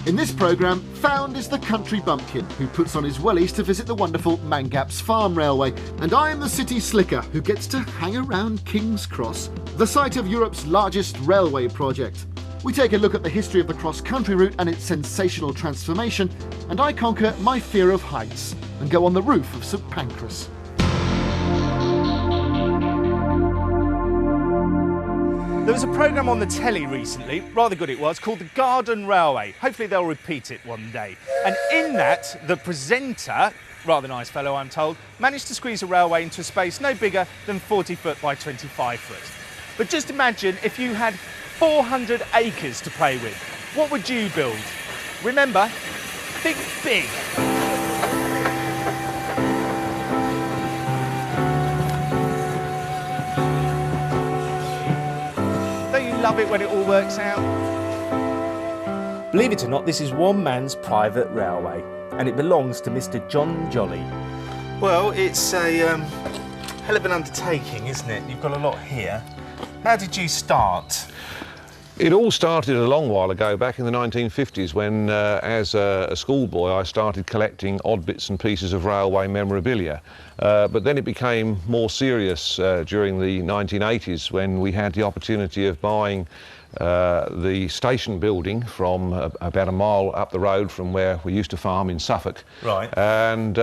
In this programme, found is the country bumpkin who puts on his wellies to visit the wonderful Mangapps Farm Railway. And I am the city slicker who gets to hang around King's Cross, the site of Europe's largest railway project. We take a look at the history of the cross-country route and its sensational transformation, and I conquer my fear of heights and go on the roof of St Pancras. There was a programme on the telly recently, rather good it was, called The Garden Railway. Hopefully they'll repeat it one day. And in that, the presenter, rather nice fellow I'm told, managed to squeeze a railway into a space no bigger than 40 foot by 25 foot. But just imagine if you had 400 acres to play with. What would you build? Remember, think big. Love it when it all works out. Believe it or not, this is one man's private railway, and it belongs to Mr. John Jolly. Well, it's a hell of an undertaking, isn't it? You've got a lot here. How did you start? It all started a long while ago, back in the 1950s, when, as a schoolboy, I started collecting odd bits and pieces of railway memorabilia. But then it became more serious during the 1980s, when we had the opportunity of buying the station building from about a mile up the road from where we used to farm in Suffolk. Right. And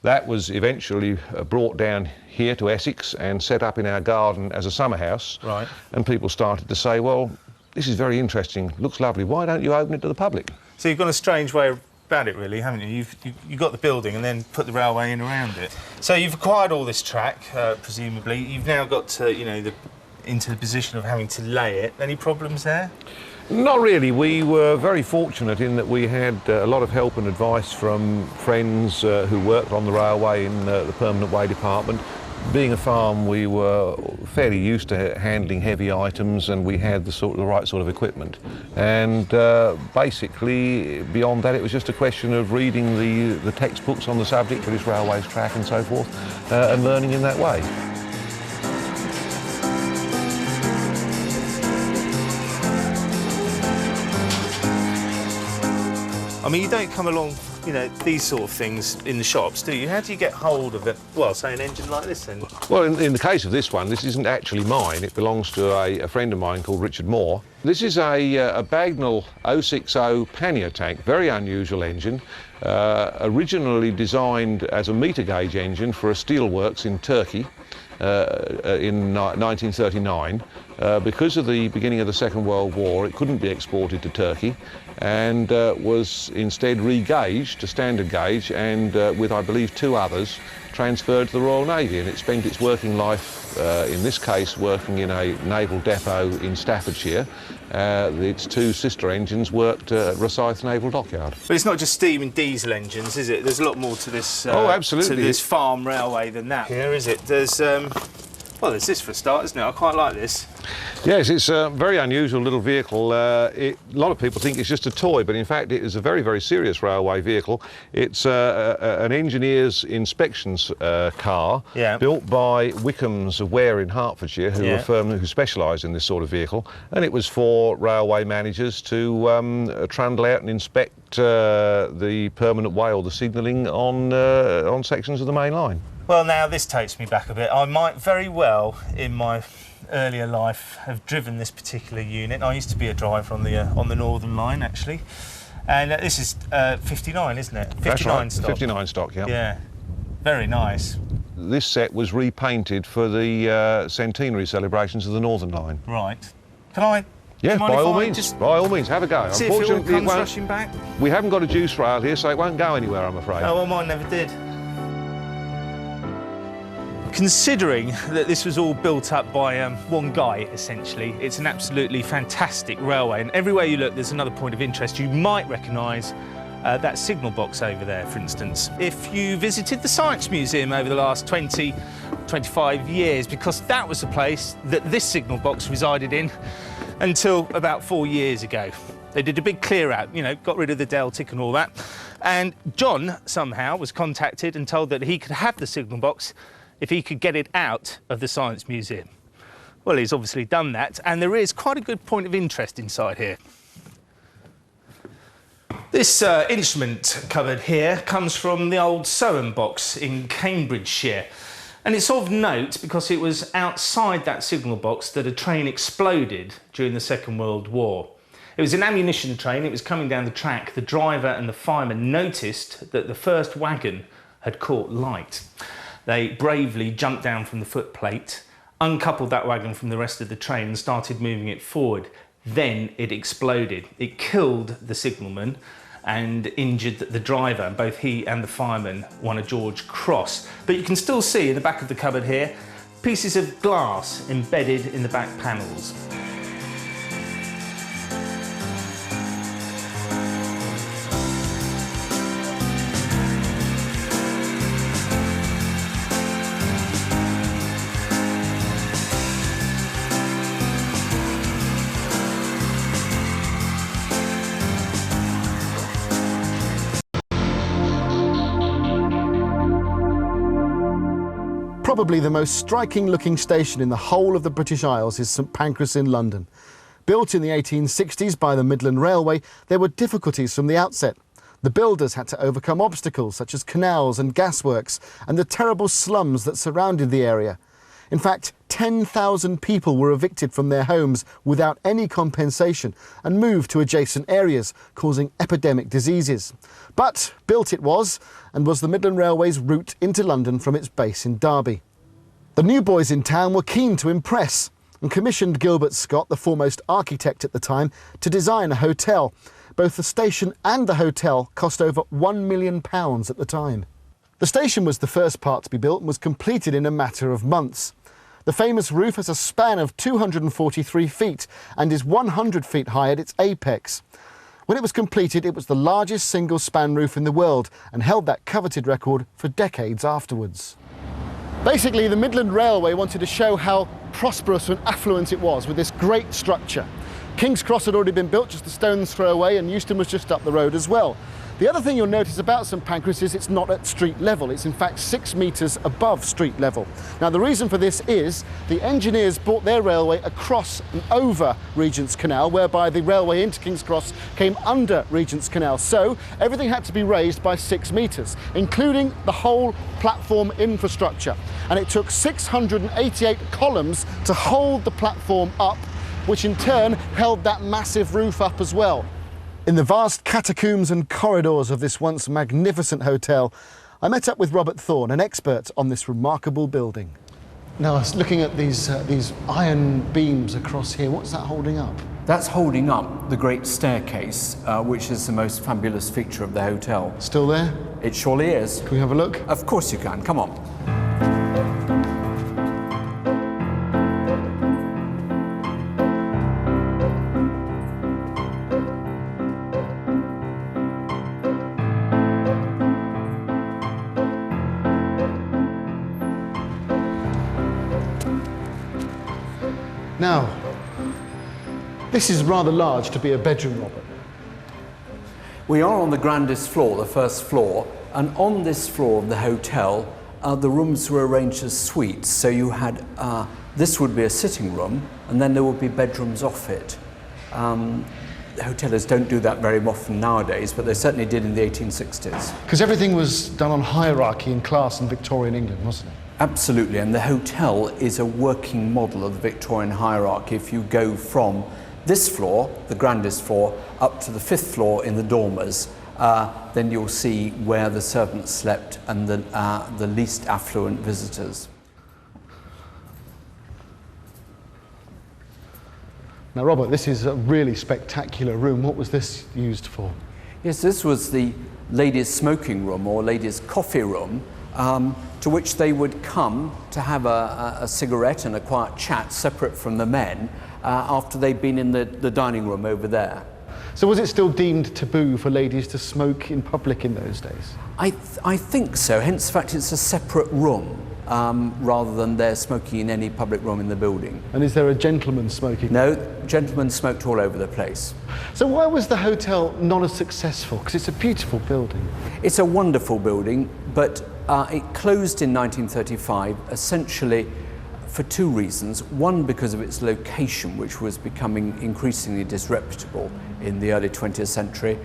that was eventually brought down here to Essex and set up in our garden as a summer house. Right. And people started to say, well, this is very interesting, looks lovely, why don't you open it to the public? So you've gone a strange way about it, really, haven't you? You've got the building and then put the railway in around it. So you've acquired all this track, presumably. You've now got to, into the position of having to lay it. Any problems there? Not really. We were very fortunate in that we had a lot of help and advice from friends who worked on the railway in the permanent way department. Being a farm, we were fairly used to handling heavy items, and we had the right sort of equipment. And basically, beyond that, it was just a question of reading the textbooks on the subject, British Railways track and so forth, and learning in that way. I mean, you don't come along, these sort of things in the shops, do you? How do you get hold of it? Well, say an engine like this then. Well, in the case of this one, this isn't actually mine. It belongs to a friend of mine called Richard Moore. This is a Bagnall 060 pannier tank, very unusual engine, originally designed as a metre gauge engine for a steelworks in Turkey in 1939. Because of the beginning of the Second World War, it couldn't be exported to Turkey, and was instead re-gauged to standard gauge, and with, I believe, 2 others, transferred to the Royal Navy, and it spent its working life, in this case, working in a naval depot in Staffordshire. Its 2 sister engines worked at Rosyth Naval Dockyard. But it's not just steam and diesel engines, is it? There's a lot more to this. Oh, absolutely. To this farm railway than that. Here, is it? There's well, there's this for a start, isn't it? I quite like this. Yes, it's a very unusual little vehicle. A lot of people think it's just a toy, but in fact it is a very, very serious railway vehicle. It's an engineer's inspections car, built by Wickham's of Ware in Hertfordshire, who are a firm who specialise in this sort of vehicle, and it was for railway managers to trundle out and inspect the permanent way or the signalling on sections of the main line. Well, now this takes me back a bit. I might very well, in my earlier life, have driven this particular unit. I used to be a driver on the Northern Line, actually. And this is 59, isn't it? 59 That's right, stock. 59 stock, yeah. Yeah, very nice. This set was repainted for the centenary celebrations of the Northern Line. Right. Can I? Yes, by all means. By all means, have a go. See if it all comes rushing back. We haven't got a juice rail here, so it won't go anywhere, I'm afraid. Oh, well, mine never did. Considering that this was all built up by one guy, essentially, it's an absolutely fantastic railway, and everywhere you look there's another point of interest. You might recognise that signal box over there, for instance. If you visited the Science Museum over the last 25 years, because that was the place that this signal box resided in until about 4 years ago. They did a big clear out, got rid of the Deltic and all that, and John somehow was contacted and told that he could have the signal box if he could get it out of the Science Museum. Well, he's obviously done that, and there is quite a good point of interest inside here. This instrument cupboard here comes from the old sewing box in Cambridgeshire. And it's of note because it was outside that signal box that a train exploded during the Second World War. It was an ammunition train, it was coming down the track. The driver and the fireman noticed that the first wagon had caught light. They bravely jumped down from the footplate, uncoupled that wagon from the rest of the train and started moving it forward. Then it exploded. It killed the signalman and injured the driver, and both he and the fireman won a George Cross. But you can still see in the back of the cupboard here, pieces of glass embedded in the back panels. Probably the most striking-looking station in the whole of the British Isles is St Pancras in London. Built in the 1860s by the Midland Railway, there were difficulties from the outset. The builders had to overcome obstacles such as canals and gasworks and the terrible slums that surrounded the area. In fact, 10,000 people were evicted from their homes without any compensation and moved to adjacent areas, causing epidemic diseases. But built it was, and was the Midland Railway's route into London from its base in Derby. The new boys in town were keen to impress and commissioned Gilbert Scott, the foremost architect at the time, to design a hotel. Both the station and the hotel cost over £1 million at the time. The station was the first part to be built and was completed in a matter of months. The famous roof has a span of 243 feet and is 100 feet high at its apex. When it was completed, it was the largest single-span roof in the world and held that coveted record for decades afterwards. Basically, the Midland Railway wanted to show how prosperous and affluent it was with this great structure. King's Cross had already been built just a stone's throw away, and Euston was just up the road as well. The other thing you'll notice about St Pancras is it's not at street level. It's in fact 6 metres above street level. Now the reason for this is the engineers brought their railway across and over Regent's Canal, whereby the railway into King's Cross came under Regent's Canal. So everything had to be raised by 6 metres, including the whole platform infrastructure. And it took 688 columns to hold the platform up, which in turn held that massive roof up as well. In the vast catacombs and corridors of this once magnificent hotel, I met up with Robert Thorne, an expert on this remarkable building. Now, I was looking at these iron beams across here. What's that holding up? That's holding up the great staircase, which is the most fabulous feature of the hotel. Still there? It surely is. Can we have a look? Of course you can. Come on. Now, this is rather large to be a bedroom, Robert. We are on the grandest floor, the first floor, and on this floor of the hotel, the rooms were arranged as suites. So you had, this would be a sitting room, and then there would be bedrooms off it. Hoteliers don't do that very often nowadays, but they certainly did in the 1860s. Because everything was done on hierarchy and class in Victorian England, wasn't it? Absolutely, and the hotel is a working model of the Victorian hierarchy. If you go from this floor, the grandest floor, up to the 5th floor in the dormers, then you'll see where the servants slept and the least affluent visitors. Now, Robert, this is a really spectacular room. What was this used for? Yes, this was the ladies' smoking room or ladies' coffee room, to which they would come to have a cigarette and a quiet chat separate from the men after they'd been in the dining room over there. So was it still deemed taboo for ladies to smoke in public in those days? I think so, hence the fact it's a separate room rather than they're smoking in any public room in the building. And is there a gentleman smoking? No, gentlemen smoked all over the place. So why was the hotel not as successful? Because it's a beautiful building. It's a wonderful building, but it closed in 1935 essentially for 2 reasons. One, because of its location, which was becoming increasingly disreputable in the early 20th century,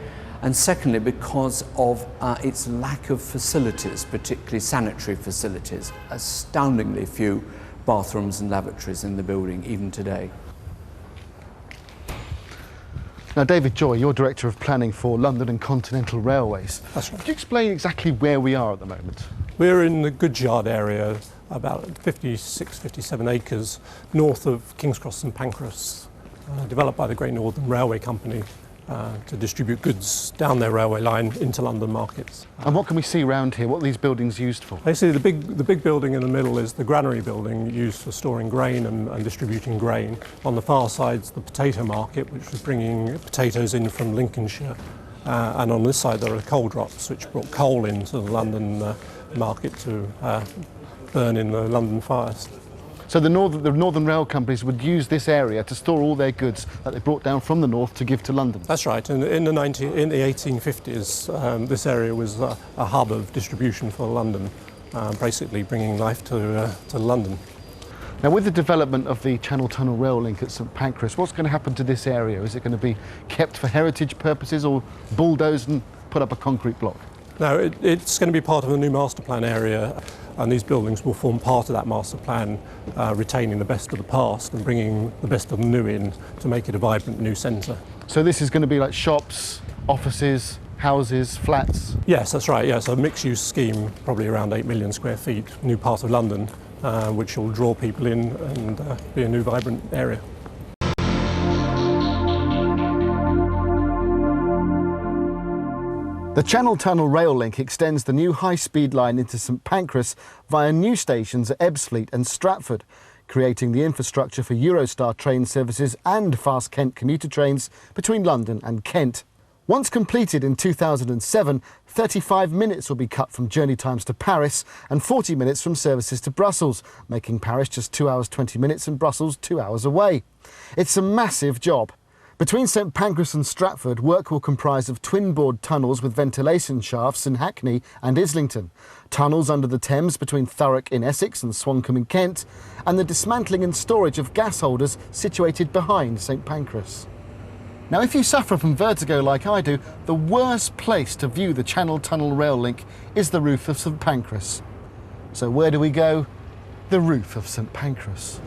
and secondly because of its lack of facilities, particularly sanitary facilities. Astoundingly few bathrooms and lavatories in the building even today. Now, David Joy, you're Director of Planning for London and Continental Railways. That's right. Could you explain exactly where we are at the moment? We're in the Goods Yard area, about 56, 57 acres north of King's Cross St Pancras, developed by the Great Northern Railway Company to distribute goods down their railway line into London markets. And what can we see around here? What are these buildings used for? Basically, the big building in the middle is the granary building used for storing grain and distributing grain. On the far side's the potato market, which was bringing potatoes in from Lincolnshire. And on this side there are coal drops, which brought coal into the London market to burn in the London fires. So the Northern Rail companies would use this area to store all their goods that they brought down from the north to give to London? That's right. In the 1850s, this area was a hub of distribution for London, basically bringing life to London. Now, with the development of the Channel Tunnel Rail link at St Pancras, what's going to happen to this area? Is it going to be kept for heritage purposes or bulldozed and put up a concrete block? No, it's going to be part of the new master plan area, and these buildings will form part of that master plan, retaining the best of the past and bringing the best of the new in to make it a vibrant new centre. So this is going to be like shops, offices, houses, flats? Yes, that's right. Yes, a mixed-use scheme, probably around 8 million square feet, new part of London, which will draw people in and be a new vibrant area. The Channel Tunnel Rail Link extends the new high-speed line into St Pancras via new stations at Ebbsfleet and Stratford, creating the infrastructure for Eurostar train services and Fast Kent commuter trains between London and Kent. Once completed in 2007, 35 minutes will be cut from journey times to Paris and 40 minutes from services to Brussels, making Paris just 2 hours 20 minutes and Brussels 2 hours away. It's a massive job. Between St Pancras and Stratford, work will comprise of twin-board tunnels with ventilation shafts in Hackney and Islington, tunnels under the Thames between Thurrock in Essex and Swancombe in Kent, and the dismantling and storage of gas holders situated behind St Pancras. Now, if you suffer from vertigo like I do, the worst place to view the Channel Tunnel Rail Link is the roof of St Pancras. So where do we go? The roof of St Pancras.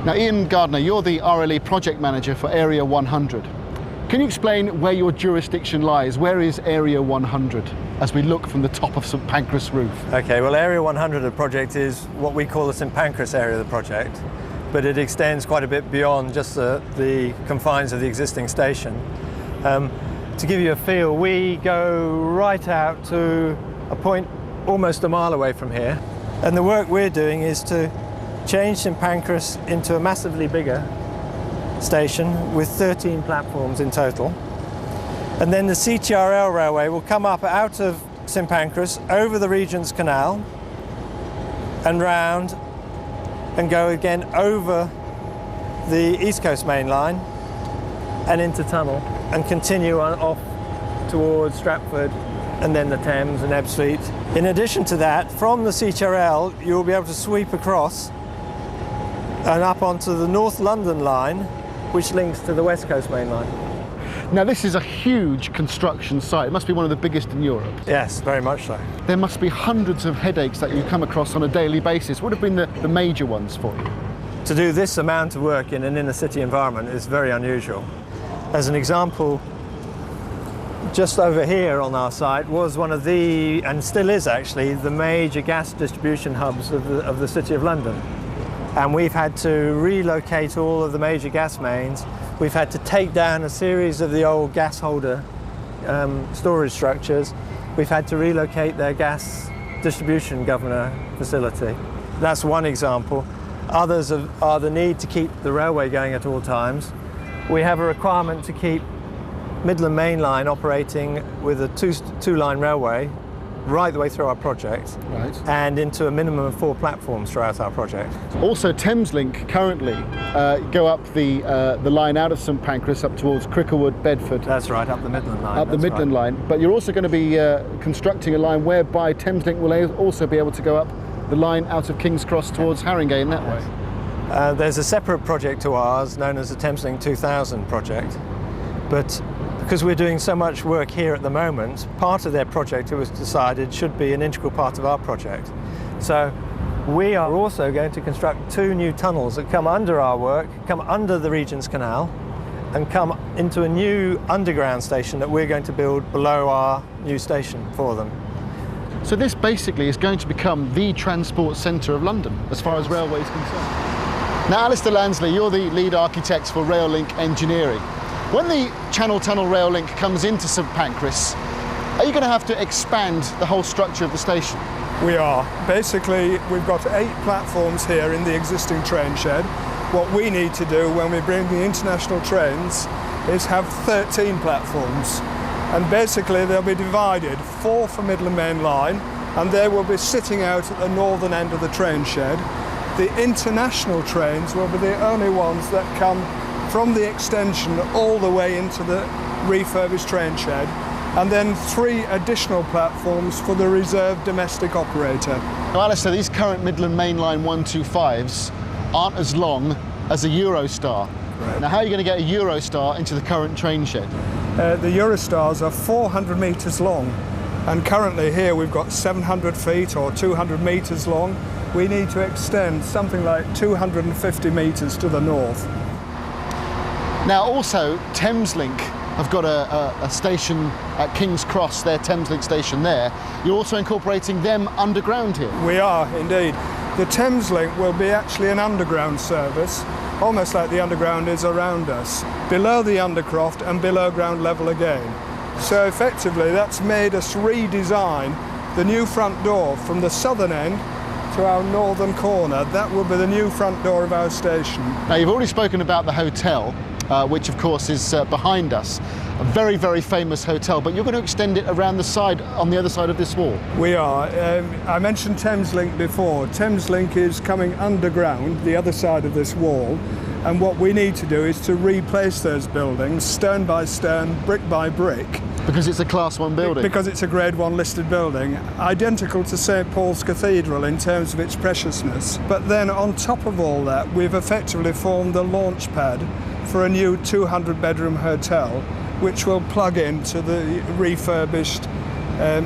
Now, Ian Gardner, you're the RLE project manager for Area 100. Can you explain where your jurisdiction lies? Where is Area 100 as we look from the top of St Pancras roof? Okay, well, Area 100 of the project is what we call the St Pancras area of the project, but it extends quite a bit beyond just the confines of the existing station. To give you a feel, we go right out to a point almost a mile away from here, and the work we're doing is to change St Pancras into a massively bigger station with 13 platforms in total. And then the CTRL railway will come up out of St Pancras over the Regent's Canal and round and go again over the East Coast Main Line and into tunnel and continue on off towards Stratford and then the Thames and Ebbsfleet. In addition to that, from the CTRL you'll be able to sweep across and up onto the North London line, which links to the West Coast Main Line. Now, this is a huge construction site. It must be one of the biggest in Europe. Yes, very much so. There must be hundreds of headaches that you come across on a daily basis. What have been the major ones for you? To do this amount of work in an inner city environment is very unusual. As an example, just over here on our site was one of the, and still is actually, the major gas distribution hubs of the City of London. And we've had to relocate all of the major gas mains. We've had to take down a series of the old gas holder storage structures. We've had to relocate their gas distribution governor facility. That's one example. Others are the need to keep the railway going at all times. We have a requirement to keep Midland Main Line operating with a two-line railway right the way through our project, Right. and into a minimum of 4 platforms throughout our project. Also, Thameslink currently go up the line out of St Pancras up towards Cricklewood, Bedford. That's right, up the Midland Line. Up the that's Midland right. line. But you're also going to be constructing a line whereby Thameslink will also be able to go up the line out of King's Cross towards Haringey that way. There's a separate project to ours known as the Thameslink 2000 project, but because we're doing so much work here at the moment, part of their project, it was decided, should be an integral part of our project. So we are also going to construct 2 new tunnels that come under our work, come under the Regent's Canal, and come into a new underground station that we're going to build below our new station for them. So this basically is going to become the transport centre of London, as far as railway is concerned. Now, Alistair Lansley, you're the lead architect for Rail Link Engineering. When the Channel Tunnel Rail Link comes into St Pancras, are you going to have to expand the whole structure of the station? We are. Basically, we've got 8 platforms here in the existing train shed. What we need to do when we bring the international trains is have 13 platforms. And basically they'll be divided, 4 for Midland Main Line, and they will be sitting out at the northern end of the train shed. The international trains will be the only ones that come from the extension all the way into the refurbished train shed, and then 3 additional platforms for the reserved domestic operator. Now, Alistair, these current Midland Main Line 125s aren't as long as a Eurostar. Right. Now, how are you going to get a Eurostar into the current train shed? The Eurostars are 400 metres long, and currently here we've got 700 feet or 200 metres long. We need to extend something like 250 metres to the north. Now, also, Thameslink have got a station at King's Cross, their Thameslink station there. You're also incorporating them underground here? We are, indeed. The Thameslink will be actually an underground service, almost like the underground is around us, below the undercroft and below ground level again. So effectively that's made us redesign the new front door from the southern end to our northern corner. That will be the new front door of our station. Now, you've already spoken about the hotel, which of course is behind us. A very, very famous hotel, but you're going to extend it around the side, on the other side of this wall. We are. I mentioned Thameslink before. Thameslink is coming underground, the other side of this wall, and what we need to do is to replace those buildings, stone by stone, brick by brick. Because it's a Class 1 building? Because it's a Grade 1 listed building, identical to St Paul's Cathedral in terms of its preciousness. But then on top of all that, we've effectively formed the launch pad for a new 200-bedroom hotel, which will plug into the refurbished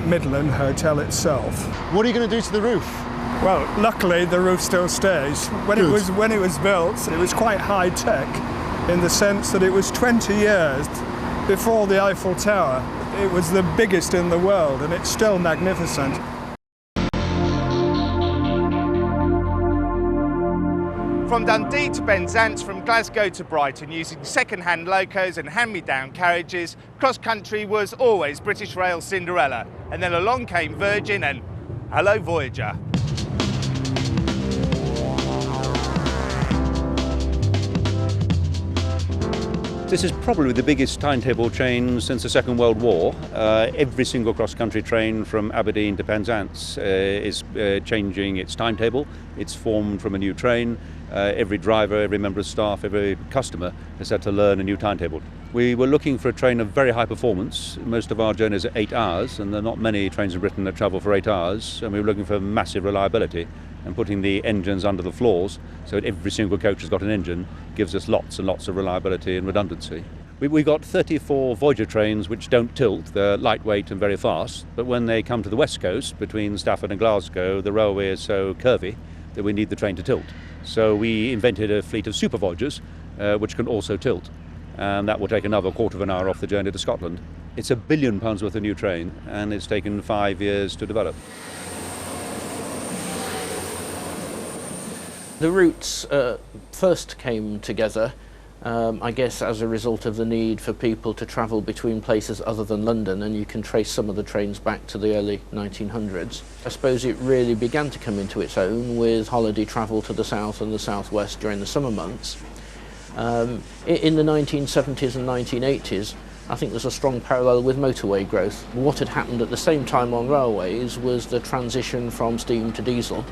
Midland Hotel itself. What are you going to do to the roof? Well, luckily the roof still stays. When it was built, it was quite high tech in the sense that it was 20 years before the Eiffel Tower. It was the biggest in the world, and it's still magnificent. From Dundee to Penzance, from Glasgow to Brighton, using second-hand locos and hand-me-down carriages, cross-country was always British Rail Cinderella. And then along came Virgin and hello Voyager. This is probably the biggest timetable change since the Second World War. Every single cross-country train from Aberdeen to Penzance is changing its timetable. It's formed from a new train. Every driver, every member of staff, every customer has had to learn a new timetable. We were looking for a train of very high performance. Most of our journeys are 8 hours, and there are not many trains in Britain that travel for 8 hours, and we were looking for massive reliability. And putting the engines under the floors so that every single coach has got an engine gives us lots and lots of reliability and redundancy. We got 34 Voyager trains which don't tilt. They're lightweight and very fast, but when they come to the west coast between Stafford and Glasgow, the railway is so curvy that we need the train to tilt. So we invented a fleet of super Voyagers which can also tilt, and that will take another quarter of an hour off the journey to Scotland. It's £1 billion worth of new train, and it's taken 5 years to develop. The routes first came together, I guess, as a result of the need for people to travel between places other than London, and you can trace some of the trains back to the early 1900s. I suppose it really began to come into its own with holiday travel to the south and the southwest during the summer months. In the 1970s and 1980s, I think there's a strong parallel with motorway growth. What had happened at the same time on railways was the transition from steam to diesel,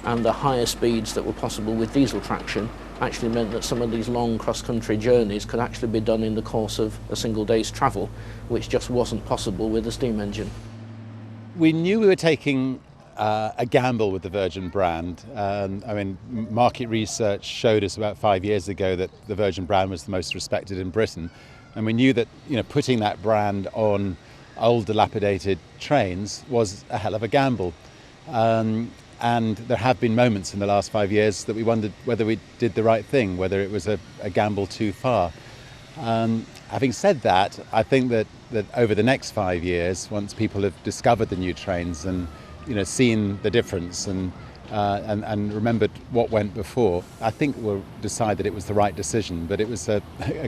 and the higher speeds that were possible with diesel traction actually meant that some of these long cross-country journeys could actually be done in the course of a single day's travel, which just wasn't possible with a steam engine. We knew we were taking a gamble with the Virgin brand. Market research showed us about 5 years ago that the Virgin brand was the most respected in Britain. And we knew that, you know, putting that brand on old dilapidated trains was a hell of a gamble. And there have been moments in the last 5 years that we wondered whether we did the right thing, whether it was a gamble too far. Having said that, I think that over the next 5 years, once people have discovered the new trains and, you know, seen the difference and remembered what went before, I think we'll decide that it was the right decision, but it was a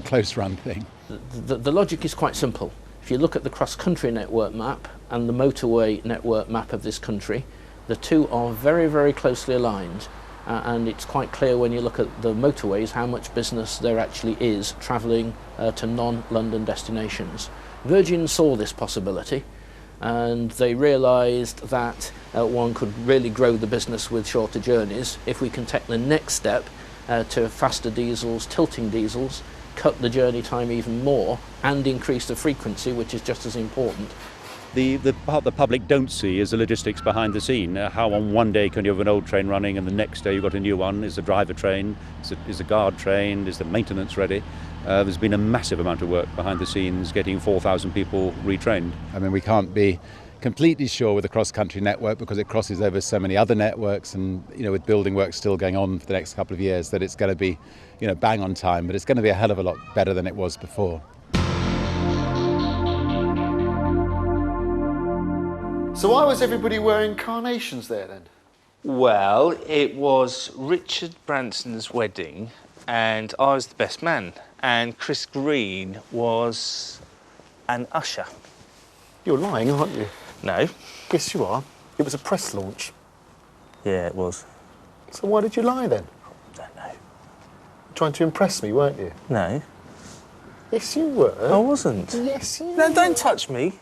close run thing. The logic is quite simple. If you look at the cross-country network map and the motorway network map of this country, the two are very, very closely aligned, and it's quite clear when you look at the motorways how much business there actually is travelling to non-London destinations. Virgin saw this possibility, and they realised that one could really grow the business with shorter journeys if we can take the next step to faster diesels, tilting diesels, cut the journey time even more, and increase the frequency, which is just as important. The part the public don't see is the logistics behind the scene. How on one day can you have an old train running and the next day you've got a new one? Is the driver trained? Is the guard trained? Is the maintenance ready? There's been a massive amount of work behind the scenes getting 4,000 people retrained. I mean, we can't be completely sure with the cross-country network because it crosses over so many other networks, and, you know, with building work still going on for the next couple of years, that it's going to be, you know, bang on time, but it's going to be a hell of a lot better than it was before. So why was everybody wearing carnations there then? Well, it was Richard Branson's wedding, and I was the best man, and Chris Green was an usher. You're lying, aren't you? No. Yes, you are. It was a press launch. Yeah, it was. So why did you lie then? Don't know. Trying to impress me, weren't you? No. Yes, you were. I wasn't. Yes, you No, were. don't touch me.